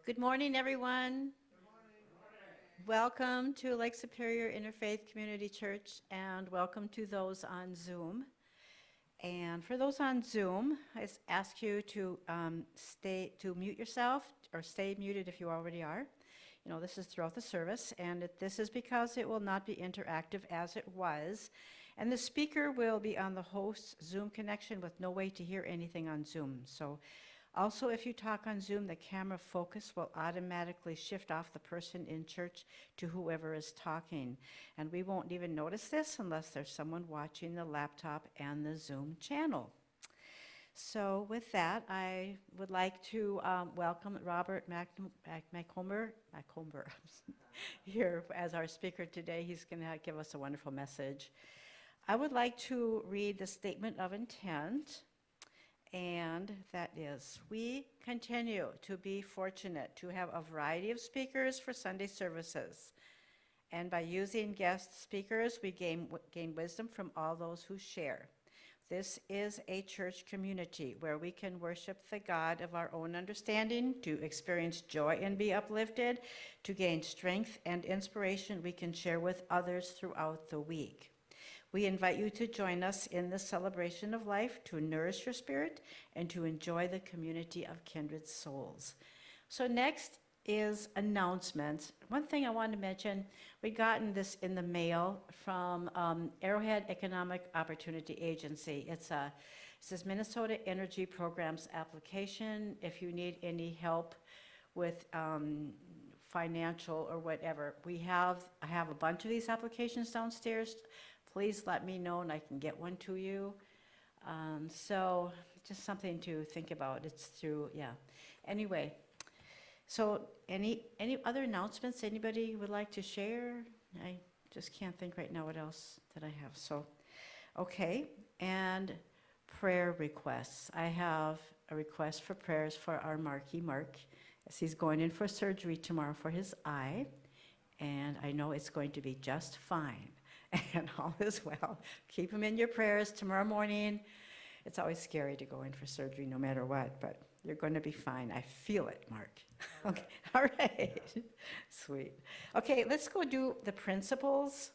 Good morning, everyone. Welcome to Lake Superior Interfaith Community Church, and welcome to those on Zoom. And for those on Zoom, I ask you to mute yourself or stay muted if you already are. You know, this is throughout the service, and this is because it will not be interactive as it was. And the speaker will be on the host's Zoom connection with no way to hear anything on Zoom. So also, if you talk on Zoom, the camera focus will automatically shift off the person in church to whoever is talking. And we won't even notice this unless there's someone watching the laptop and the Zoom channel. So with that, I would like to welcome Robert Macomber here as our speaker today. He's going to give us a wonderful message. I would like to read the statement of intent. And that is, we continue to be fortunate to have a variety of speakers for Sunday services. And by using guest speakers, we gain wisdom from all those who share. This is a church community where we can worship the God of our own understanding, to experience joy and be uplifted, to gain strength and inspiration we can share with others throughout the week. We invite you to join us in the celebration of life, to nourish your spirit, and to enjoy the community of kindred souls. So next is announcements. One thing I wanted to mention, we'd gotten this in the mail from Arrowhead Economic Opportunity Agency. It says Minnesota Energy Programs application. If you need any help with financial or whatever, I have a bunch of these applications downstairs. Please let me know and I can get one to you. So just something to think about. It's through, yeah. Anyway, so any other announcements anybody would like to share? I just can't think right now what else that I have. So, okay, and prayer requests. I have a request for prayers for our Mark, as he's going in for surgery tomorrow for his eye, and I know it's going to be just fine. And all is well. Keep him in your prayers tomorrow morning. It's always scary to go in for surgery no matter what, but you're going to be fine. I feel it, Mark. Okay, all right. Sweet. Okay, let's go do the principles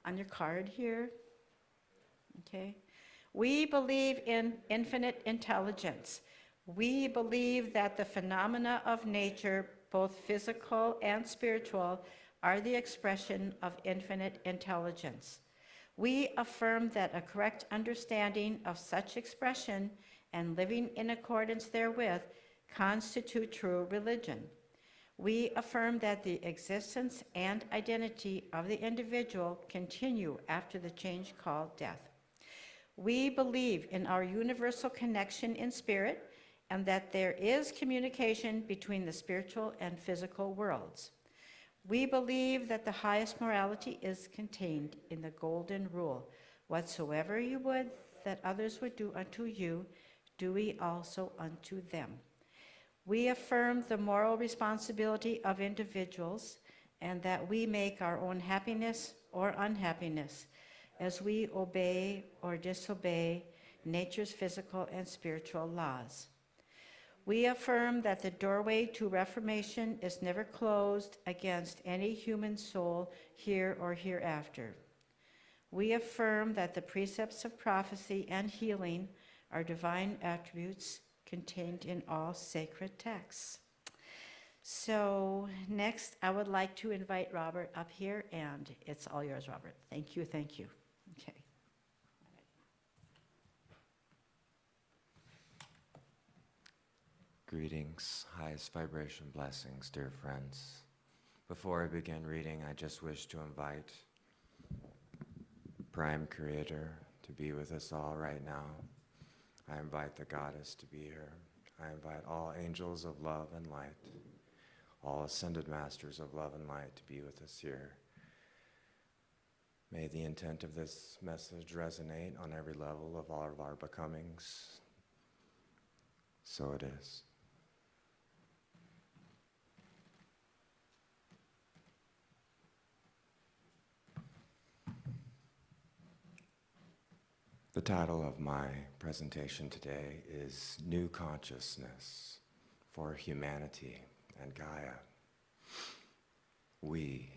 on your card here. Okay. We believe in infinite intelligence. We believe that the phenomena of nature, both physical and spiritual, are the expression of infinite intelligence. We affirm that a correct understanding of such expression and living in accordance therewith constitute true religion. We affirm that the existence and identity of the individual continue after the change called death. We believe in our universal connection in spirit and that there is communication between the spiritual and physical worlds. We believe that the highest morality is contained in the golden rule. Whatsoever you would that others would do unto you, do we also unto them. We affirm the moral responsibility of individuals and that we make our own happiness or unhappiness as we obey or disobey nature's physical and spiritual laws. We affirm that the doorway to reformation is never closed against any human soul here or hereafter. We affirm that the precepts of prophecy and healing are divine attributes contained in all sacred texts. So next, I would like to invite Robert up here, and it's all yours, Robert. Thank you, thank you. Okay. Greetings, highest vibration blessings, dear friends. Before I begin reading, I just wish to invite Prime Creator to be with us all right now. I invite the Goddess to be here. I invite all angels of love and light, all ascended masters of love and light to be with us here. May the intent of this message resonate on every level of all of our becomings. So it is. The title of my presentation today is New Consciousness for Humanity and Gaia. We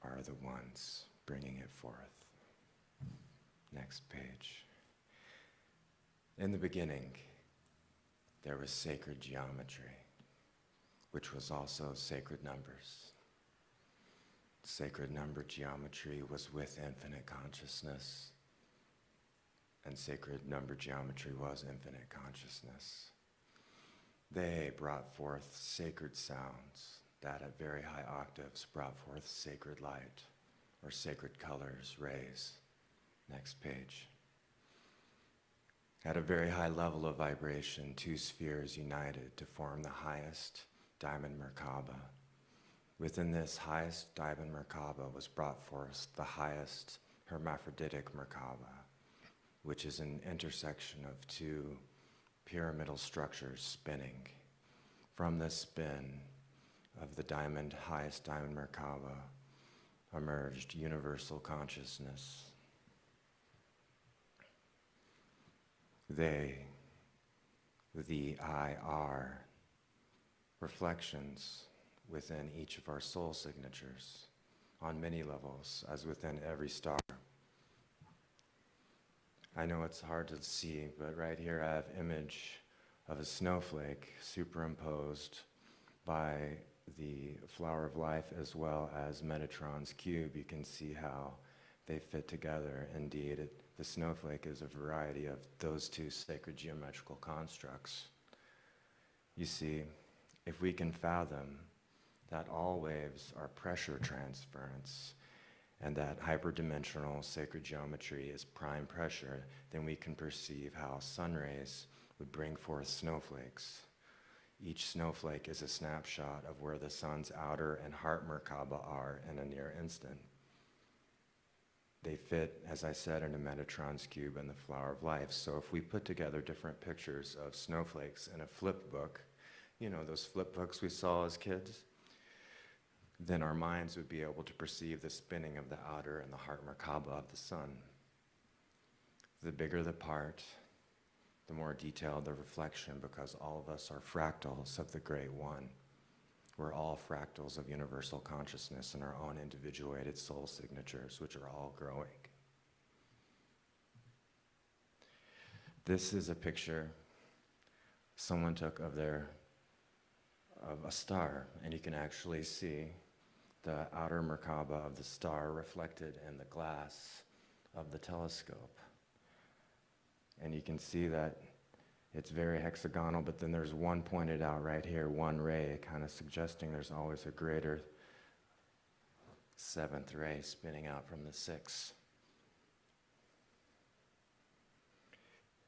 are the ones bringing it forth. Next page. In the beginning, there was sacred geometry, which was also sacred numbers. Sacred number geometry was with infinite consciousness, and sacred number geometry was infinite consciousness. They brought forth sacred sounds that at very high octaves brought forth sacred light, or sacred colors, rays. Next page. At a very high level of vibration, two spheres united to form the highest diamond Merkaba. Within this highest diamond Merkaba was brought forth the highest hermaphroditic Merkaba, which is an intersection of two pyramidal structures spinning. From the spin of the highest diamond Merkaba, emerged universal consciousness. They, the I, are reflections within each of our soul signatures on many levels, as within every star. I know it's hard to see, but right here I have image of a snowflake superimposed by the flower of life as well as Metatron's cube. You can see how they fit together. Indeed, the snowflake is a variety of those two sacred geometrical constructs. You see, if we can fathom that all waves are pressure transference and that hyperdimensional sacred geometry is prime pressure, then we can perceive how sun rays would bring forth snowflakes. Each snowflake is a snapshot of where the sun's outer and heart Merkaba are in a near instant. They fit, as I said, in a Metatron's cube and the flower of life. So if we put together different pictures of snowflakes in a flip book, you know, those flip books we saw as kids, then our minds would be able to perceive the spinning of the outer and the heart Merkaba of the sun. The bigger the part, the more detailed the reflection, because all of us are fractals of the Great One. We're all fractals of universal consciousness in our own individuated soul signatures, which are all growing. This is a picture someone took of a star, and you can actually see the outer Merkaba of the star reflected in the glass of the telescope. And you can see that it's very hexagonal, but then there's one pointed out right here, one ray, kind of suggesting there's always a greater seventh ray spinning out from the sixth.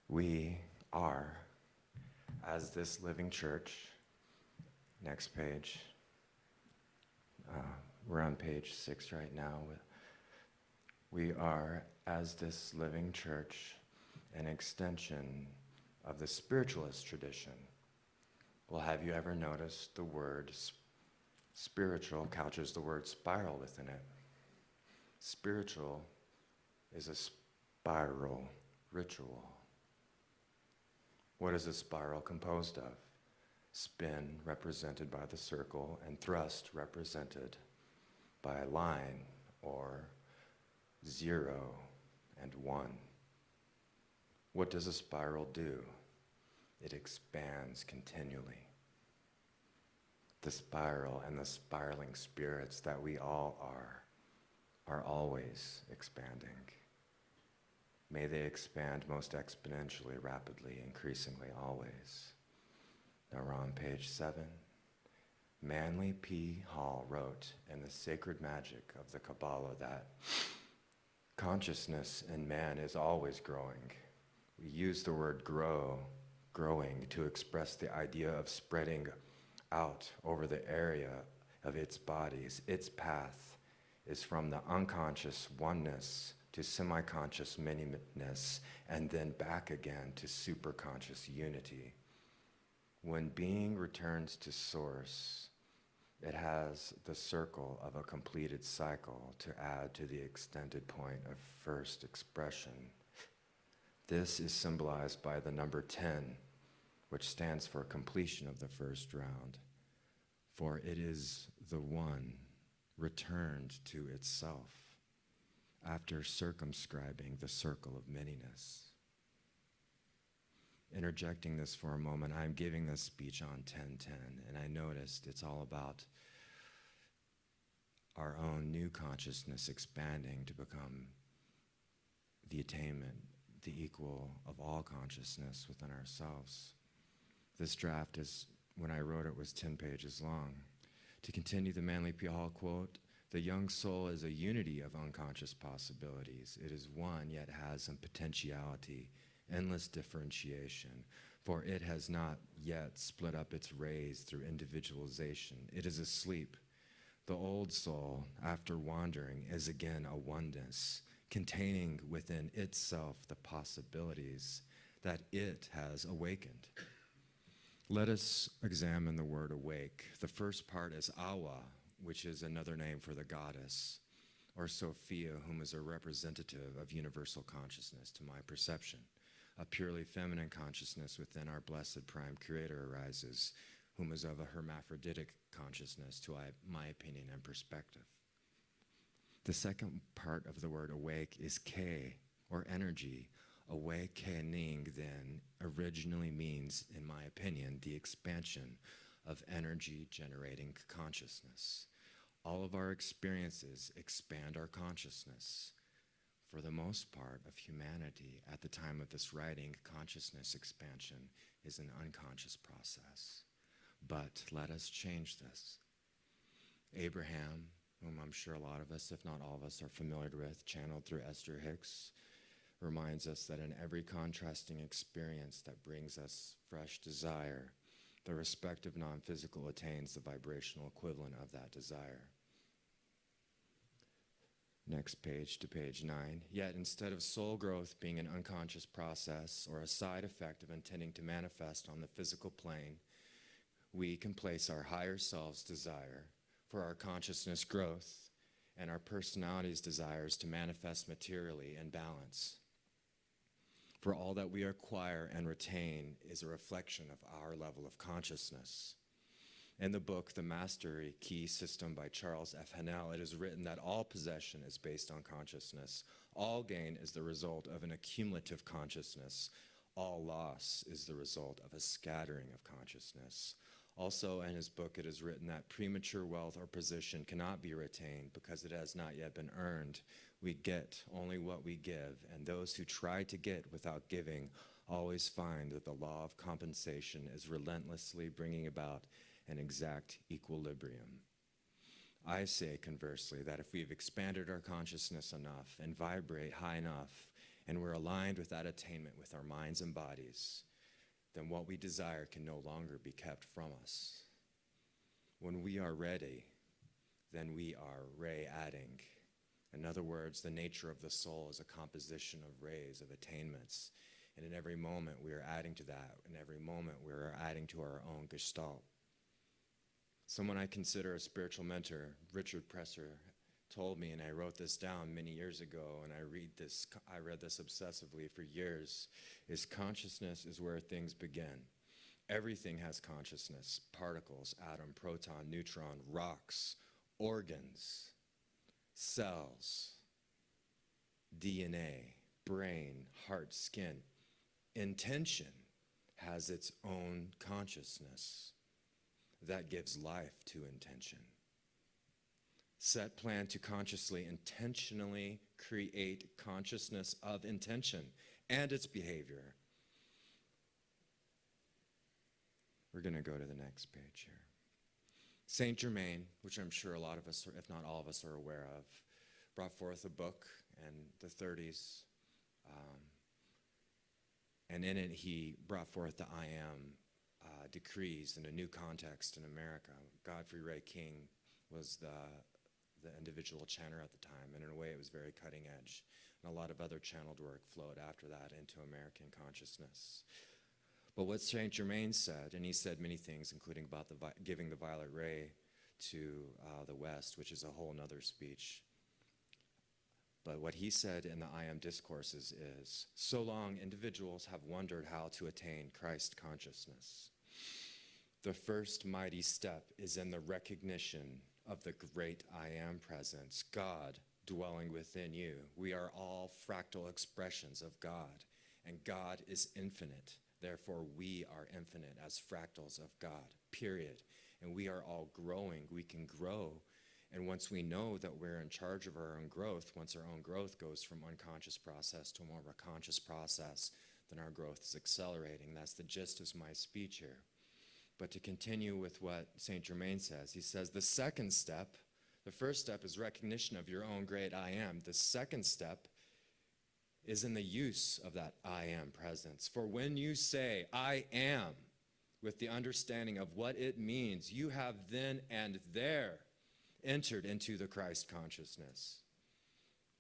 We are, as this living church, next page, we're on page 6 right now. We are, as this living church, an extension of the spiritualist tradition. Well, have you ever noticed the word spiritual couches the word spiral within it? Spiritual is a spiral ritual. What is a spiral composed of? Spin represented by the circle and thrust represented by a line or 0 and 1. What does a spiral do? It expands continually. The spiral and the spiraling spirits that we all are always expanding. May they expand most exponentially, rapidly, increasingly, always. Now we're on page 7. Manly P. Hall wrote in The Sacred Magic of the Kabbalah that consciousness in man is always growing. We use the word growing, to express the idea of spreading out over the area of its bodies. Its path is from the unconscious oneness to semi-conscious manyness, and then back again to superconscious unity. When being returns to source, it has the circle of a completed cycle to add to the extended point of first expression. This is symbolized by the number 10, which stands for completion of the first round. For it is the one returned to itself after circumscribing the circle of manyness. Interjecting this for a moment, I'm giving this speech on 1010, and I noticed it's all about our own new consciousness expanding to become the attainment, the equal of all consciousness within ourselves. This draft is, when I wrote it, was 10 pages long. To continue the Manly P. Hall quote, the young soul is a unity of unconscious possibilities. It is one, yet has some potentiality, endless differentiation, for it has not yet split up its rays through individualization. It is asleep. The old soul, after wandering, is again a oneness, containing within itself the possibilities that it has awakened. Let us examine the word awake. The first part is awa, which is another name for the goddess, or Sophia, whom is a representative of universal consciousness to my perception. A purely feminine consciousness within our blessed prime creator arises, whom is of a hermaphroditic consciousness to my opinion and perspective. The second part of the word awake is K, or energy. Awakening then originally means, in my opinion, the expansion of energy generating consciousness. All of our experiences expand our consciousness. For the most part of humanity, at the time of this writing, consciousness expansion is an unconscious process. But let us change this. Abraham, whom I'm sure a lot of us, if not all of us, are familiar with, channeled through Esther Hicks, reminds us that in every contrasting experience that brings us fresh desire, the respective non-physical attains the vibrational equivalent of that desire. Next page to page 9. Yet instead of soul growth being an unconscious process or a side effect of intending to manifest on the physical plane, we can place our higher self's desire for our consciousness growth and our personality's desires to manifest materially in balance. For all that we acquire and retain is a reflection of our level of consciousness. In the book, The Mastery Key System by Charles F. Hennell, it is written that all possession is based on consciousness. All gain is the result of an accumulative consciousness. All loss is the result of a scattering of consciousness. Also in his book, it is written that premature wealth or position cannot be retained because it has not yet been earned. We get only what we give, and those who try to get without giving always find that the law of compensation is relentlessly bringing about an exact equilibrium. I say, conversely, that if we've expanded our consciousness enough and vibrate high enough, and we're aligned with that attainment with our minds and bodies, then what we desire can no longer be kept from us. When we are ready, then we are ray-adding. In other words, the nature of the soul is a composition of rays, of attainments. And in every moment we are adding to that. In every moment we are adding to our own gestalt. Someone I consider a spiritual mentor, Richard Presser, told me, and I wrote this down many years ago, and I read this obsessively for years, is consciousness is where things begin. Everything has consciousness: particles, atom, proton, neutron, rocks, organs, cells, DNA, brain, heart, skin. Intention has its own consciousness that gives life to intention. Set plan to consciously, intentionally create consciousness of intention and its behavior. We're going to go to the next page here. Saint Germain, which I'm sure a lot of us, if not all of us, are aware of, brought forth a book in the 30s. And in it, he brought forth the I Am decrees in a new context in America. Godfrey Ray King was the individual chanter at the time, and in a way it was very cutting edge. And a lot of other channeled work flowed after that into American consciousness. But what Saint Germain said, and he said many things, including about giving the violet ray to the West, which is a whole nother speech. But what he said in the I Am discourses is, so long individuals have wondered how to attain Christ consciousness. The first mighty step is in the recognition of the great I am presence, God dwelling within you. We are all fractal expressions of God, and God is infinite. Therefore, we are infinite as fractals of God, period. And we are all growing. We can grow. And once we know that we're in charge of our own growth, once our own growth goes from unconscious process to more of a conscious process, then our growth is accelerating. That's the gist of my speech here. But to continue with what Saint Germain says, he says the second step, the first step is recognition of your own great I am. The second step is in the use of that I am presence. For when you say I am, with the understanding of what it means, you have then and there entered into the Christ consciousness.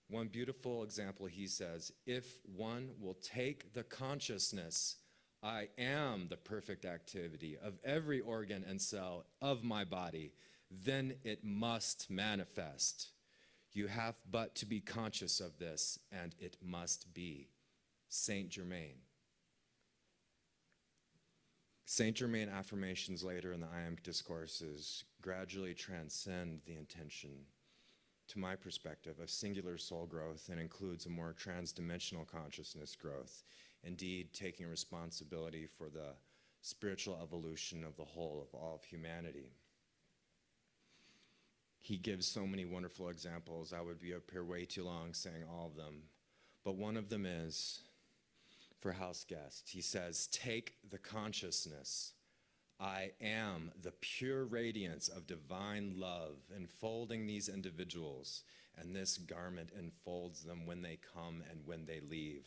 One beautiful example, he says, if one will take the consciousness, I am the perfect activity of every organ and cell of my body, then it must manifest. You have but to be conscious of this, and it must be. Saint Germain. Saint Germain affirmations later in the I Am discourses gradually transcend the intention, to my perspective, of singular soul growth and includes a more transdimensional consciousness growth, indeed taking responsibility for the spiritual evolution of the whole of all of humanity. He gives so many wonderful examples. I would be up here way too long saying all of them, but one of them is, for house guests, he says, take the consciousness. I am the pure radiance of divine love enfolding these individuals, and this garment enfolds them when they come and when they leave.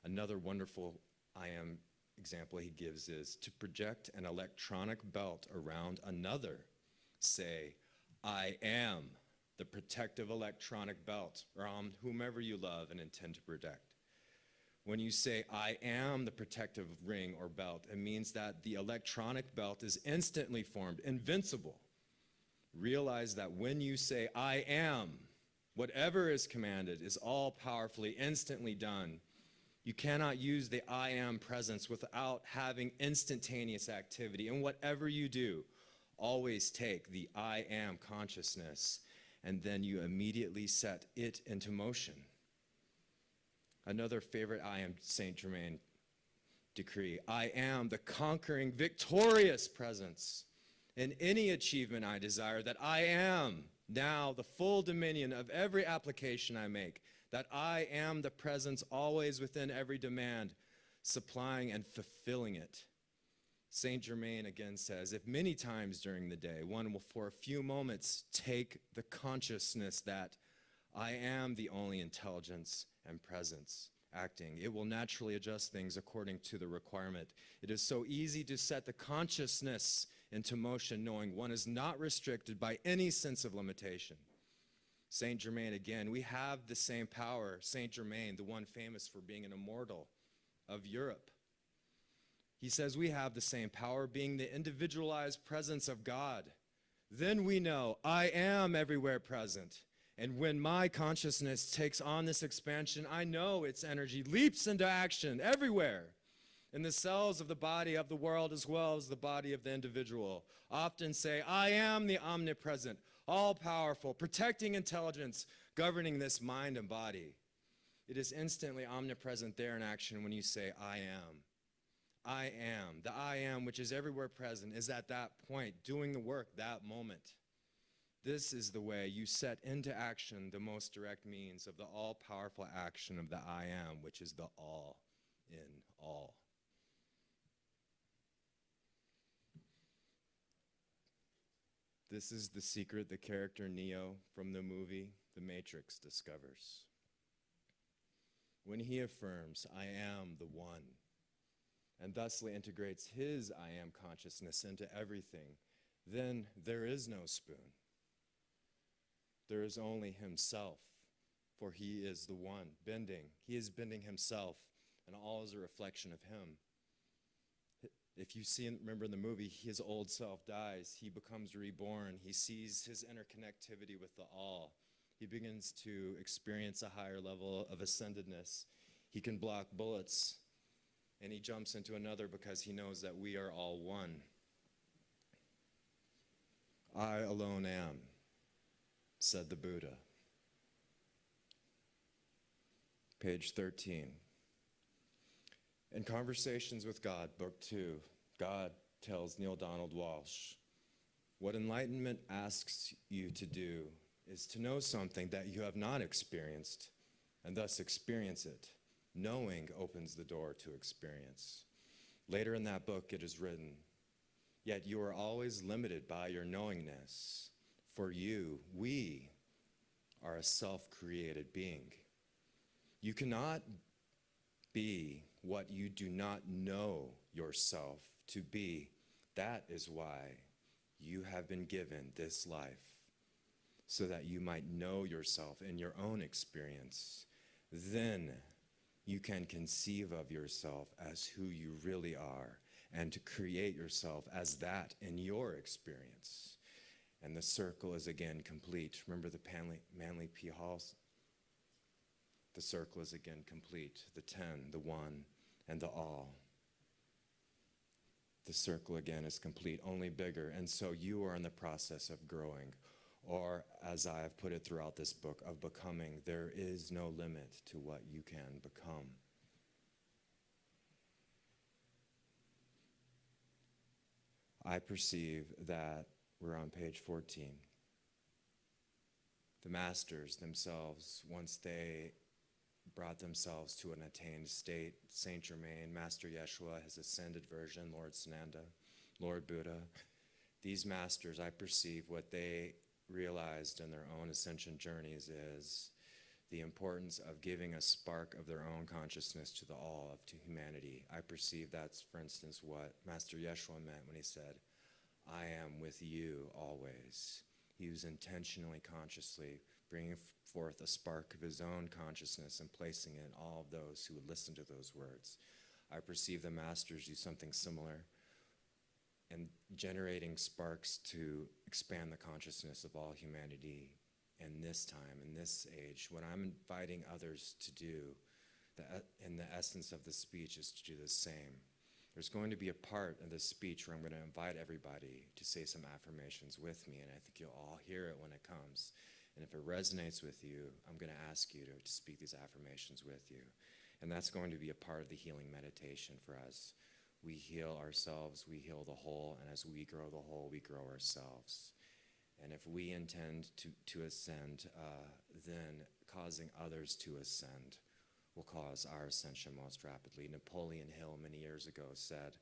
Another wonderful I am example he gives is to project an electronic belt around another. Say, I am the protective electronic belt around whomever you love and intend to protect. When you say, I am the protective ring or belt, it means that the electronic belt is instantly formed, invincible. Realize that when you say, I am, whatever is commanded is all powerfully, instantly done. You cannot use the I am presence without having instantaneous activity. And whatever you do, always take the I am consciousness, and then you immediately set it into motion. Another favorite I am Saint Germain decree. I am the conquering, victorious presence in any achievement I desire, that I am now the full dominion of every application I make, that I am the presence always within every demand, supplying and fulfilling it. Saint Germain again says, if many times during the day one will for a few moments take the consciousness that I am the only intelligence and presence acting, it will naturally adjust things according to the requirement. It is so easy to set the consciousness into motion, knowing one is not restricted by any sense of limitation. Saint Germain again, we have the same power. Saint Germain, the one famous for being an immortal of Europe. He says we have the same power, being the individualized presence of God. Then we know I am everywhere present. And when my consciousness takes on this expansion, I know its energy leaps into action everywhere, in the cells of the body of the world as well as the body of the individual. Often say, I am the omnipresent, all-powerful, protecting intelligence, governing this mind and body. It is instantly omnipresent there in action when you say, I am. I am. The I am, which is everywhere present, is at that point doing the work that moment. This is the way you set into action the most direct means of the all-powerful action of the I am, which is the all in all. This is the secret the character Neo from the movie The Matrix discovers. When he affirms, I am the one, and thusly integrates his I am consciousness into everything, then there is no spoon. There is only himself, for he is the one bending. He is bending himself, and all is a reflection of him. If you remember in the movie, his old self dies. He becomes reborn. He sees his interconnectivity with the all. He begins to experience a higher level of ascendedness. He can block bullets, and he jumps into another because he knows that we are all one. I alone am, said the Buddha. Page 13. In Conversations with God, Book 2, God tells Neil Donald Walsh, what enlightenment asks you to do is to know something that you have not experienced, and thus experience it. Knowing opens the door to experience. Later in that book, it is written, yet you are always limited by your knowingness. For you, we are a self-created being. You cannot be what you do not know yourself to be. That is why you have been given this life, so that you might know yourself in your own experience. Then you can conceive of yourself as who you really are, and to create yourself as that in your experience. And the circle is again complete. Remember the Manly P. Hall? The circle is again complete. The 10, the 1, and the all. The circle again is complete, only bigger. And so you are in the process of growing, or as I have put it throughout this book, of becoming. There is no limit to what you can become. I perceive that we're on page 14. The masters themselves, once they brought themselves to an attained state, Saint Germain, Master Yeshua, his ascended version, Lord Sananda, Lord Buddha, these masters, I perceive what they realized in their own ascension journeys is the importance of giving a spark of their own consciousness to the all, to humanity. I perceive that's, for instance, what Master Yeshua meant when he said, I am with you always. He was intentionally, consciously bringing forth a spark of his own consciousness and placing it in all of those who would listen to those words. I perceive the masters do something similar and generating sparks to expand the consciousness of all humanity in this time, in this age. What I'm inviting others to do, in the essence of the speech, is to do the same. There's going to be a part of this speech where I'm going to invite everybody to say some affirmations with me, and I think you'll all hear it when it comes. And if it resonates with you, I'm going to ask you to speak these affirmations with you. And that's going to be a part of the healing meditation for us. We heal ourselves, we heal the whole, and as we grow the whole, we grow ourselves. And if we intend to ascend, then causing others to ascend will cause our ascension most rapidly. Napoleon Hill many years ago said,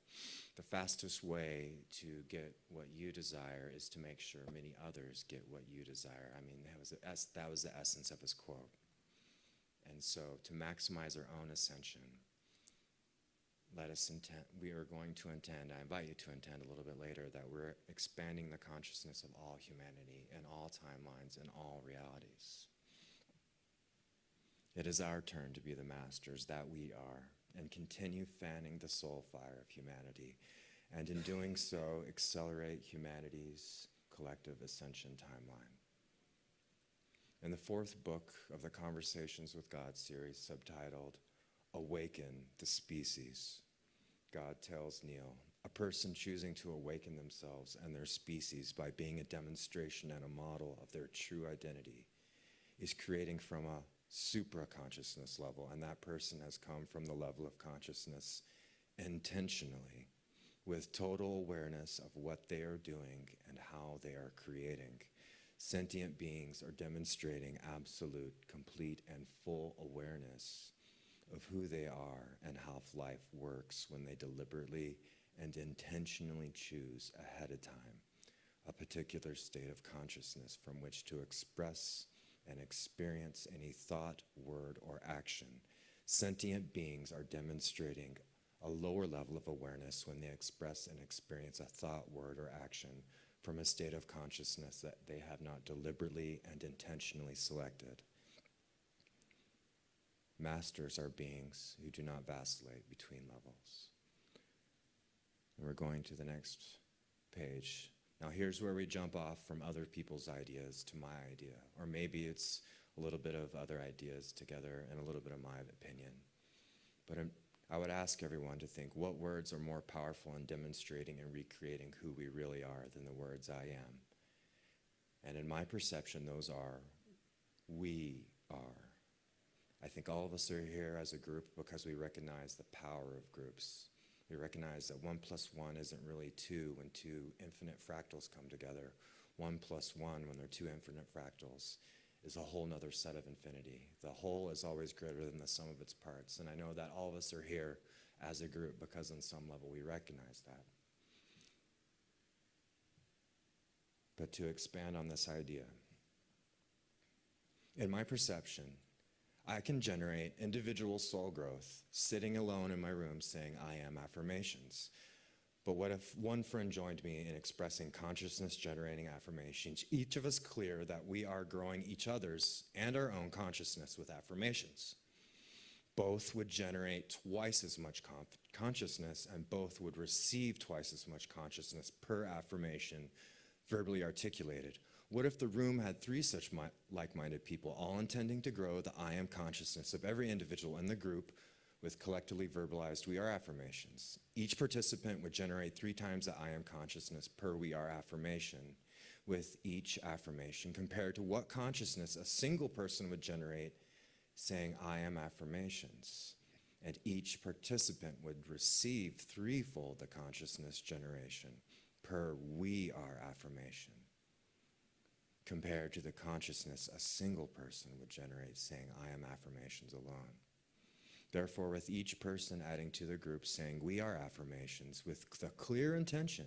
the fastest way to get what you desire is to make sure many others get what you desire. I mean, that was the essence of his quote. And so to maximize our own ascension, let us intend, we are going to intend, I invite you to intend a little bit later, that we're expanding the consciousness of all humanity in all timelines and all realities. It is our turn to be the masters, that we are, and continue fanning the soul fire of humanity, and in doing so, accelerate humanity's collective ascension timeline. In the 4th book of the Conversations with God series, subtitled, Awaken the Species, God tells Neil, a person choosing to awaken themselves and their species by being a demonstration and a model of their true identity is creating from a supra-consciousness level, and that person has come from the level of consciousness intentionally, with total awareness of what they are doing and how they are creating. Sentient beings are demonstrating absolute, complete, and full awareness of who they are and how life works when they deliberately and intentionally choose ahead of time a particular state of consciousness from which to express and experience any thought, word, or action. Sentient beings are demonstrating a lower level of awareness when they express and experience a thought, word, or action from a state of consciousness that they have not deliberately and intentionally selected. Masters are beings who do not vacillate between levels. And we're going to the next page. Now here's where we jump off from other people's ideas to my idea, or maybe it's a little bit of other ideas together and a little bit of my opinion. But I would ask everyone to think, what words are more powerful in demonstrating and recreating who we really are than the words I am? And in my perception, those are, we are. I think all of us are here as a group because we recognize the power of groups. We recognize that 1 + 1 isn't really 2 when two infinite fractals come together. 1 + 1, when they're two infinite fractals, is a whole nother set of infinity. The whole is always greater than the sum of its parts. And I know that all of us are here as a group because on some level we recognize that. But to expand on this idea, in my perception, I can generate individual soul growth sitting alone in my room saying I am affirmations. But what if one friend joined me in expressing consciousness generating affirmations, each of us clear that we are growing each other's and our own consciousness with affirmations? Both would generate twice as much consciousness, and both would receive twice as much consciousness per affirmation verbally articulated. What if the room had 3 such like-minded people, all intending to grow the I am consciousness of every individual in the group with collectively verbalized we are affirmations? Each participant would generate 3 times the I am consciousness per we are affirmation with each affirmation, compared to what consciousness a single person would generate saying I am affirmations. And each participant would receive 3-fold the consciousness generation per we are affirmation, compared to the consciousness a single person would generate saying I am affirmations alone. Therefore, with each person adding to the group saying we are affirmations with the clear intention,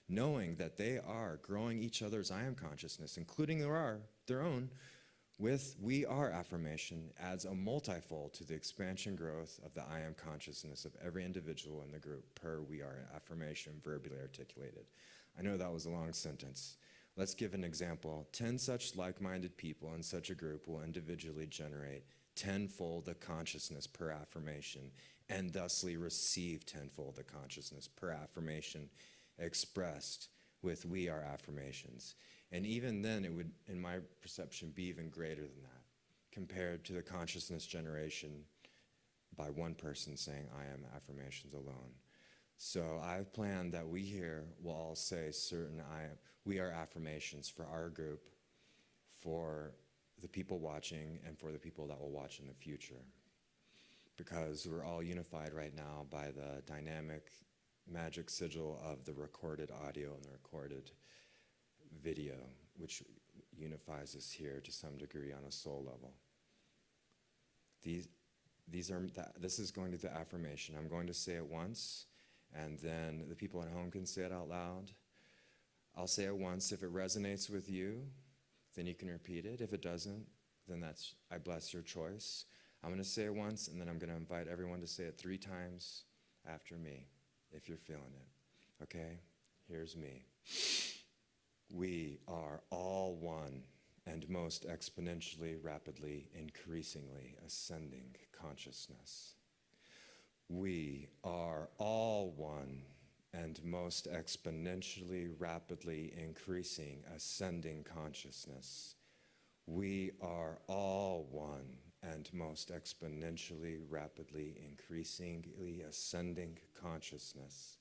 knowing that they are growing each other's I am consciousness, including their own, with we are affirmation adds a multifold to the expansion growth of the I am consciousness of every individual in the group per we are affirmation verbally articulated. I know that was a long sentence. Let's give an example. 10 such like-minded people in such a group will individually generate 10-fold the consciousness per affirmation and thusly receive 10-fold the consciousness per affirmation expressed with we are affirmations. And even then it would, in my perception, be even greater than that compared to the consciousness generation by one person saying I am affirmations alone. So I've planned that we here will all say certain we are affirmations for our group, for the people watching, and for the people that will watch in the future. Because we're all unified right now by the dynamic magic sigil of the recorded audio and the recorded video, which unifies us here to some degree on a soul level. This is going to the affirmation. I'm going to say it once, and then the people at home can say it out loud. I'll say it once. If it resonates with you, then you can repeat it. If it doesn't, then I bless your choice. I'm going to say it once, and then I'm going to invite everyone to say it 3 times after me, if you're feeling it. Okay? Here's me. We are all one and most exponentially, rapidly, increasingly ascending consciousness. We are all one and most exponentially, rapidly increasing ascending consciousness. We are all one and most exponentially, rapidly increasingly ascending consciousness.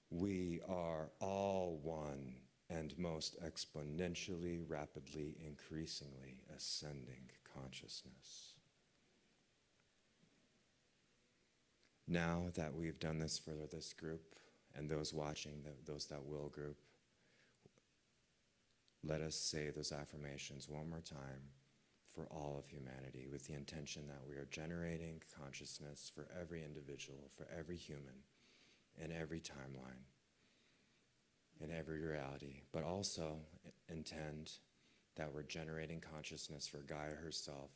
We are all one and most exponentially, rapidly increasingly ascending consciousness. Now that we've done this for this group and those watching, those that will group, let us say those affirmations one more time for all of humanity with the intention that we are generating consciousness for every individual, for every human, in every timeline, in every reality, but also intend that we're generating consciousness for Gaia herself,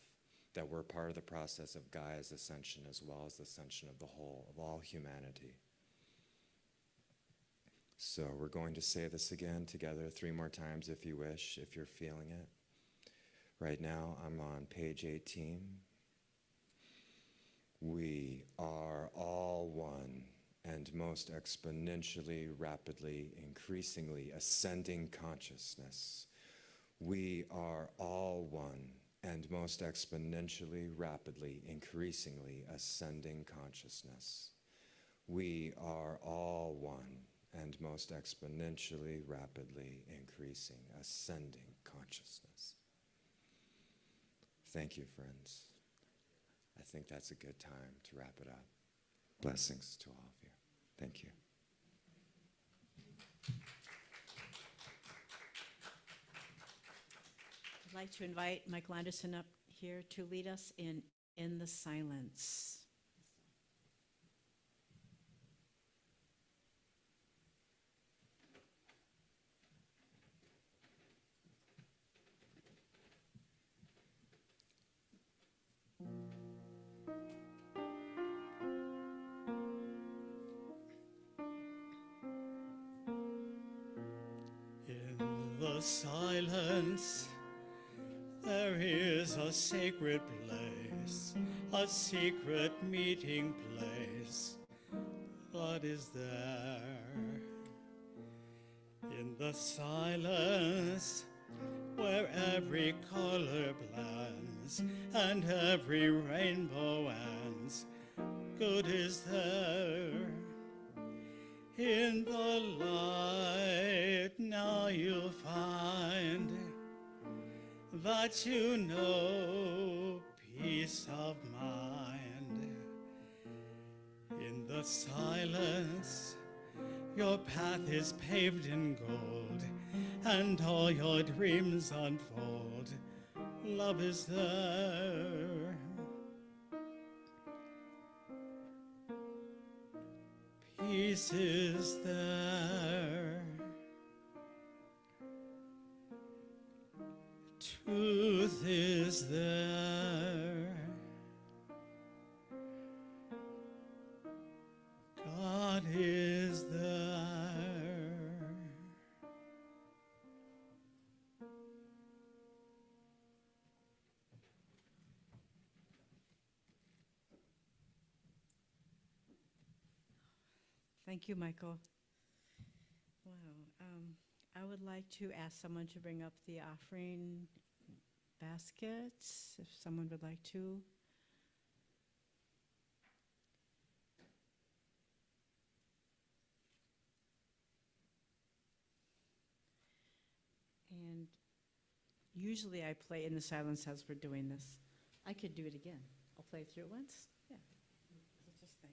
that we're part of the process of Gaia's ascension as well as the ascension of the whole, of all humanity. So we're going to say this again together 3 more times if you wish, if you're feeling it. Right now I'm on page 18. We are all one and most exponentially, rapidly, increasingly ascending consciousness. We are all one and most exponentially, rapidly, increasingly ascending consciousness. We are all one and most exponentially, rapidly increasing, ascending consciousness. Thank you, friends. I think that's a good time to wrap it up. Blessings to all of you. Thank you. I'd like to invite Michael Anderson up here to lead us in the Silence. In the silence, there is a sacred place, a secret meeting place. What is there? In the silence, where every color blends and every rainbow ends, good is there. In the light, now you'll find that you know peace of mind. In the silence, your path is paved in gold, and all your dreams unfold. Love is there. Peace is there. Truth is there. God is there. Thank you, Michael. Wow. I would like to ask someone to bring up the offering baskets, if someone would like to. And usually I play in the silence as we're doing this. I could do it again. I'll play through it once. Yeah. It's just nice.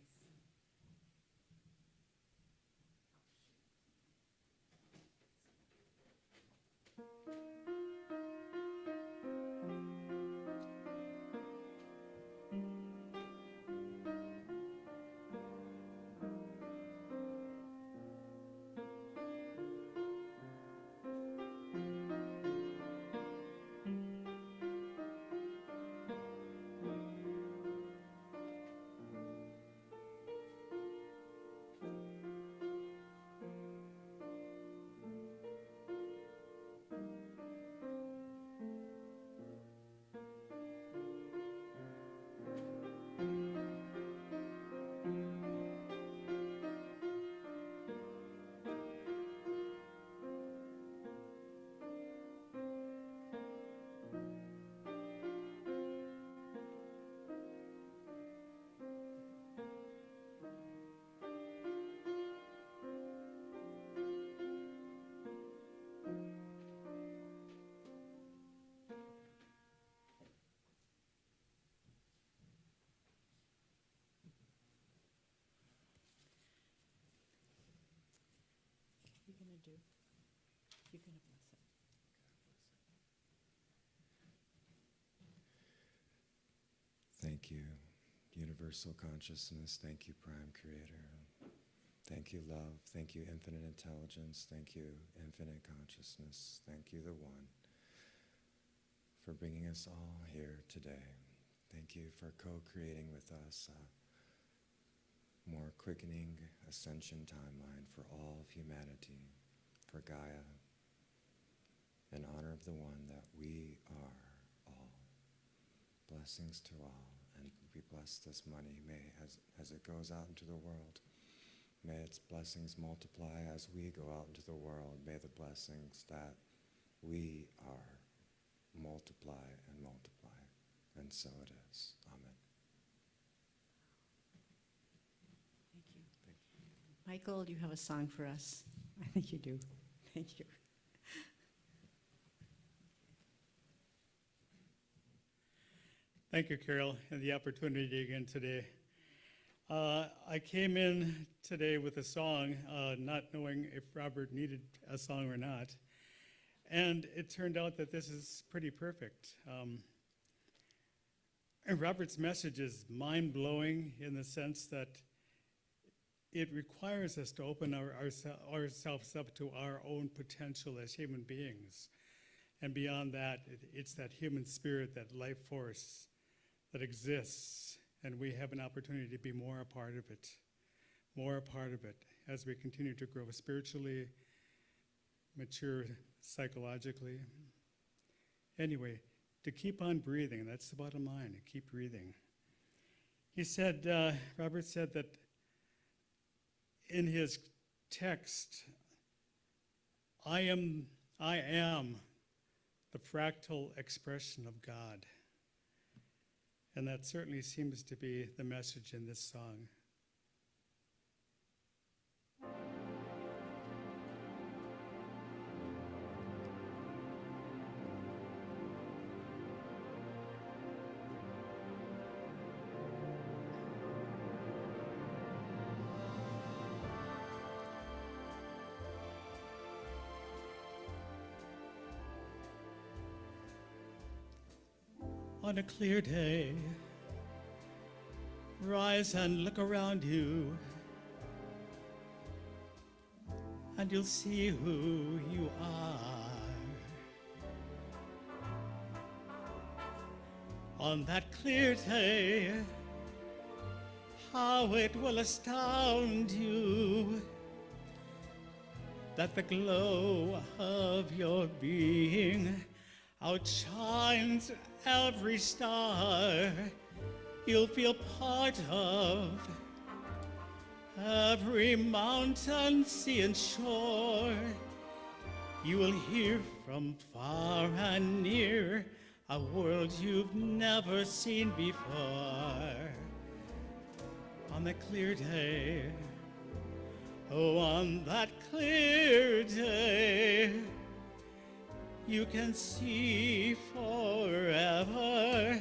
You're gonna do. You're gonna bless it. Thank you, Universal Consciousness. Thank you, Prime Creator. Thank you, Love. Thank you, Infinite Intelligence. Thank you, Infinite Consciousness. Thank you, the One, for bringing us all here today. Thank you for co-creating with us a more quickening ascension timeline for all of humanity, for Gaia, in honor of the One that we are all. Blessings to all, and we bless this money. May, as it goes out into the world, may its blessings multiply as we go out into the world. May the blessings that we are multiply and multiply. And so it is. Amen. Thank you. Thank you. Michael, do you have a song for us? I think you do. Thank you. Thank you, Carol, and the opportunity again today. I came in today with a song, not knowing if Robert needed a song or not. And it turned out that this is pretty perfect. And Robert's message is mind-blowing in the sense that it requires us to open ourselves up to our own potential as human beings. And beyond that, it's that human spirit, that life force that exists, and we have an opportunity to be more a part of it as we continue to grow spiritually, mature psychologically. Anyway, to keep on breathing, that's the bottom line, to keep breathing. He said, Robert said that in his text, I am the fractal expression of God. And that certainly seems to be the message in this song. On a clear day, rise and look around you, and you'll see who you are. On that clear day, how it will astound you that the glow of your being outshines every star you'll feel part of, every mountain, sea, and shore. You will hear from far and near a world you've never seen before. On that clear day, oh, on that clear day, you can see forever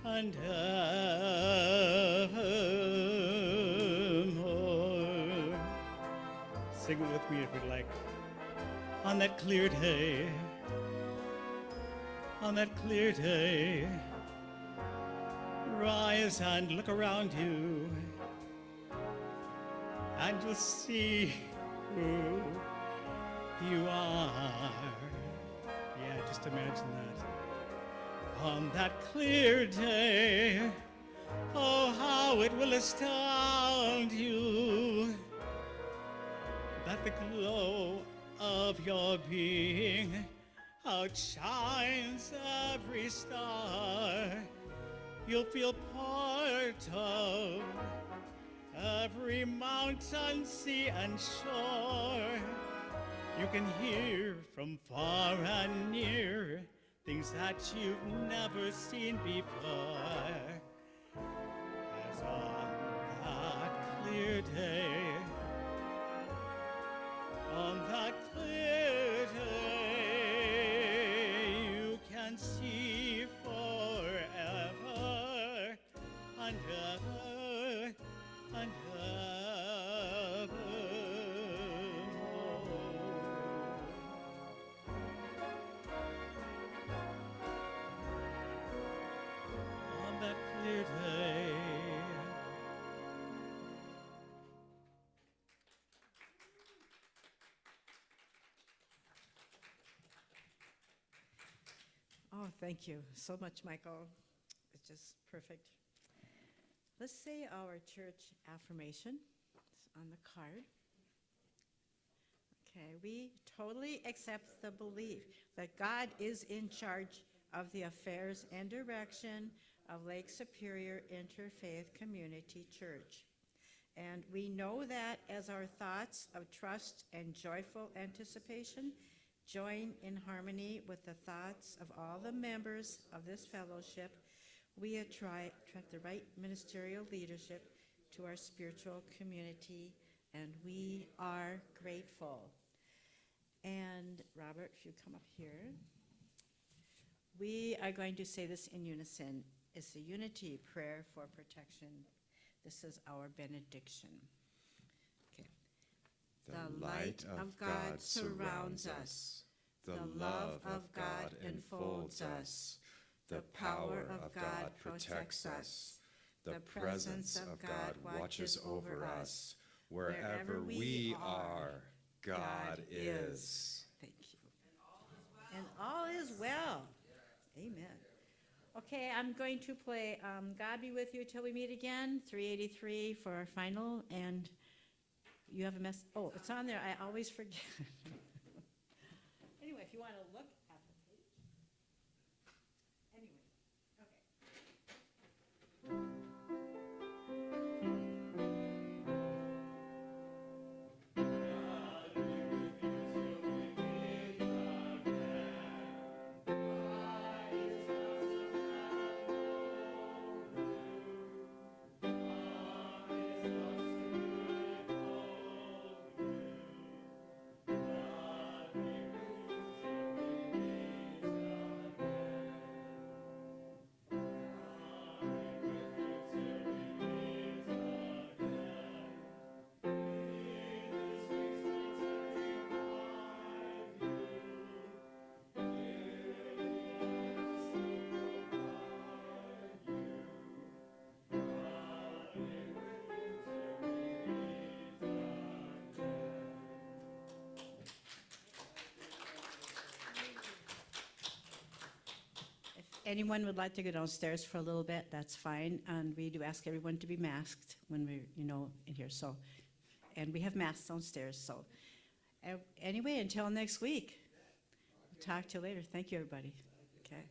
and evermore. Sing it with me if you'd like. On that clear day, on that clear day, rise and look around you, and you'll see who you are. Yeah, just imagine that. On that clear day, oh, how it will astound you that the glow of your being outshines every star you'll feel part of, every mountain, sea, and shore. You can hear from far and near things that you've never seen before. As on that clear day, on that clear day, you can see forever and ever and ever. Day. Oh, thank you so much, Michael. It's just perfect. Let's say our church affirmation. It's on the card. Okay, we totally accept the belief that God is in charge of the affairs and direction of Lake Superior Interfaith Community Church. And we know that as our thoughts of trust and joyful anticipation join in harmony with the thoughts of all the members of this fellowship, we attract the right ministerial leadership to our spiritual community and we are grateful. And Robert, if you come up here, we are going to say this in unison. It's a unity prayer for protection. This is our benediction. Okay. The light of God surrounds us. The love of God enfolds us. The power of God protects us. The presence of God watches over us. Wherever we are, God is. Thank you. And all is well. Amen. Okay, I'm going to play God Be With You Till We Meet Again, 383 for our final. And you have a mess. Oh, it's on there. I always forget. Anyway, if you want to look at the page. Anyway, anyone would like to go downstairs for a little bit, that's fine. And we do ask everyone to be masked when we're, in here. So, and we have masks downstairs. So, anyway, until next week. We'll talk to you later. Thank you, everybody. Okay.